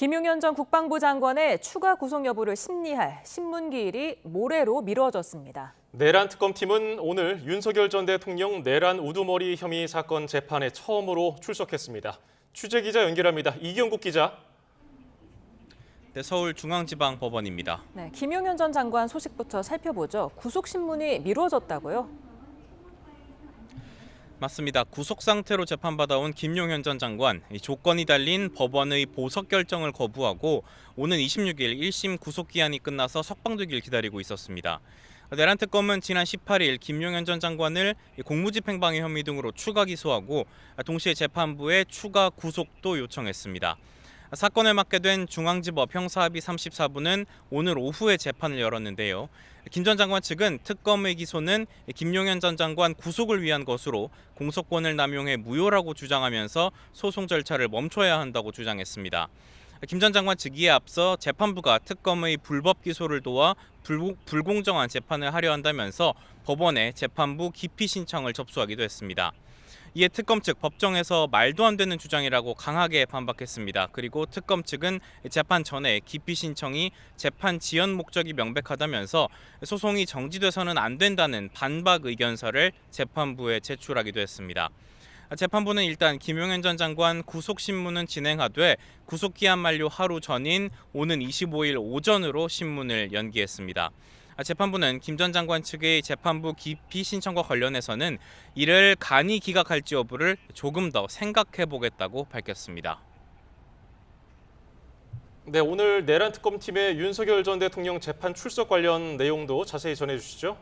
김용현 전 국방부 장관의 추가 구속 여부를 심리할 신문기일이 모레로 미뤄졌습니다. 내란 특검팀은 오늘 윤석열 전 대통령 내란 우두머리 혐의 사건 재판에 처음으로 출석했습니다. 취재기자 연결합니다. 이경국 기자. 네, 서울중앙지방법원입니다. 네, 김용현 전 장관 소식부터 살펴보죠. 구속 신문이 미뤄졌다고요? 맞습니다. 구속 상태로 재판받아온 김용현 전 장관, 조건이 달린 법원의 보석 결정을 거부하고 오는 26일 1심 구속기한이 끝나서 석방되길 기다리고 있었습니다. 내란 특검은 지난 18일 김용현 전 장관을 공무집행방해 혐의 등으로 추가 기소하고 동시에 재판부에 추가 구속도 요청했습니다. 사건을 맡게 된 중앙지법 형사합의 34부는 오늘 오후에 재판을 열었는데요. 김 전 장관 측은 특검의 기소는 김용현 전 장관 구속을 위한 것으로 공소권을 남용해 무효라고 주장하면서 소송 절차를 멈춰야 한다고 주장했습니다. 김 전 장관 측이에 앞서 재판부가 특검의 불법 기소를 도와 불공정한 재판을 하려 한다면서 법원에 재판부 기피 신청을 접수하기도 했습니다. 이에 특검 측 법정에서 말도 안 되는 주장이라고 강하게 반박했습니다. 그리고 특검 측은 재판 전에 기피 신청이 재판 지연 목적이 명백하다면서 소송이 정지돼서는 안 된다는 반박 의견서를 재판부에 제출하기도 했습니다. 재판부는 일단 김용현 전 장관 구속신문은 진행하되 구속기한 만료 하루 전인 오는 25일 오전으로 신문을 연기했습니다. 재판부는 김 전 장관 측의 재판부 기피 신청과 관련해서는 이를 간이 기각할지 여부를 조금 더 생각해보겠다고 밝혔습니다. 네, 오늘 내란 특검팀의 윤석열 전 대통령 재판 출석 관련 내용도 자세히 전해주시죠.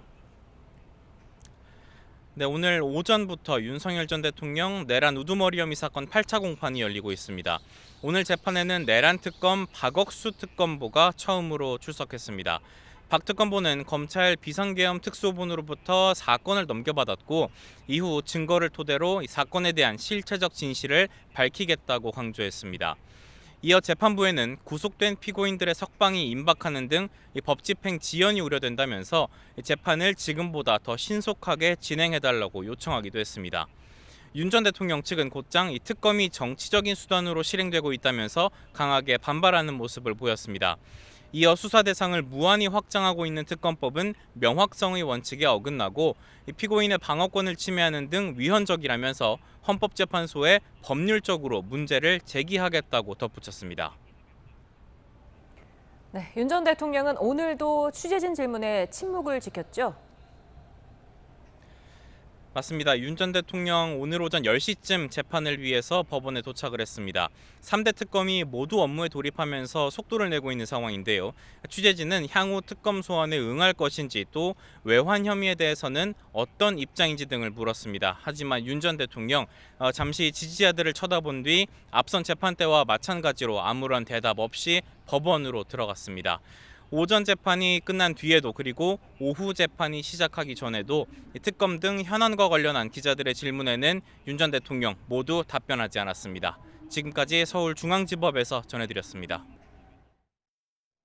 네, 오늘 오전부터 윤석열 전 대통령 내란 우두머리 혐의 사건 8차 공판이 열리고 있습니다. 오늘 재판에는 내란 특검 박억수 특검보가 처음으로 출석했습니다. 박 특검보는 검찰 비상계엄 특수본으로부터 사건을 넘겨받았고 이후 증거를 토대로 이 사건에 대한 실체적 진실을 밝히겠다고 강조했습니다. 이어 재판부에는 구속된 피고인들의 석방이 임박하는 등 법 집행 지연이 우려된다면서 재판을 지금보다 더 신속하게 진행해달라고 요청하기도 했습니다. 윤 전 대통령 측은 곧장 이 특검이 정치적인 수단으로 실행되고 있다면서 강하게 반발하는 모습을 보였습니다. 이어 수사 대상을 무한히 확장하고 있는 특검법은 명확성의 원칙에 어긋나고 피고인의 방어권을 침해하는 등 위헌적이라면서 헌법재판소에 법률적으로 문제를 제기하겠다고 덧붙였습니다. 네, 윤 전 대통령은 오늘도 취재진 질문에 침묵을 지켰죠? 맞습니다. 윤 전 대통령 오늘 오전 10시쯤 재판을 위해서 법원에 도착을 했습니다. 3대 특검이 모두 업무에 돌입하면서 속도를 내고 있는 상황인데요. 취재진은 향후 특검 소환에 응할 것인지 또 외환 혐의에 대해서는 어떤 입장인지 등을 물었습니다. 하지만 윤 전 대통령 잠시 지지자들을 쳐다본 뒤 앞선 재판 때와 마찬가지로 아무런 대답 없이 법원으로 들어갔습니다. 오전 재판이 끝난 뒤에도 그리고 오후 재판이 시작하기 전에도 특검 등 현안과 관련한 기자들의 질문에는 윤 전 대통령 모두 답변하지 않았습니다. 지금까지 서울중앙지법에서 전해드렸습니다.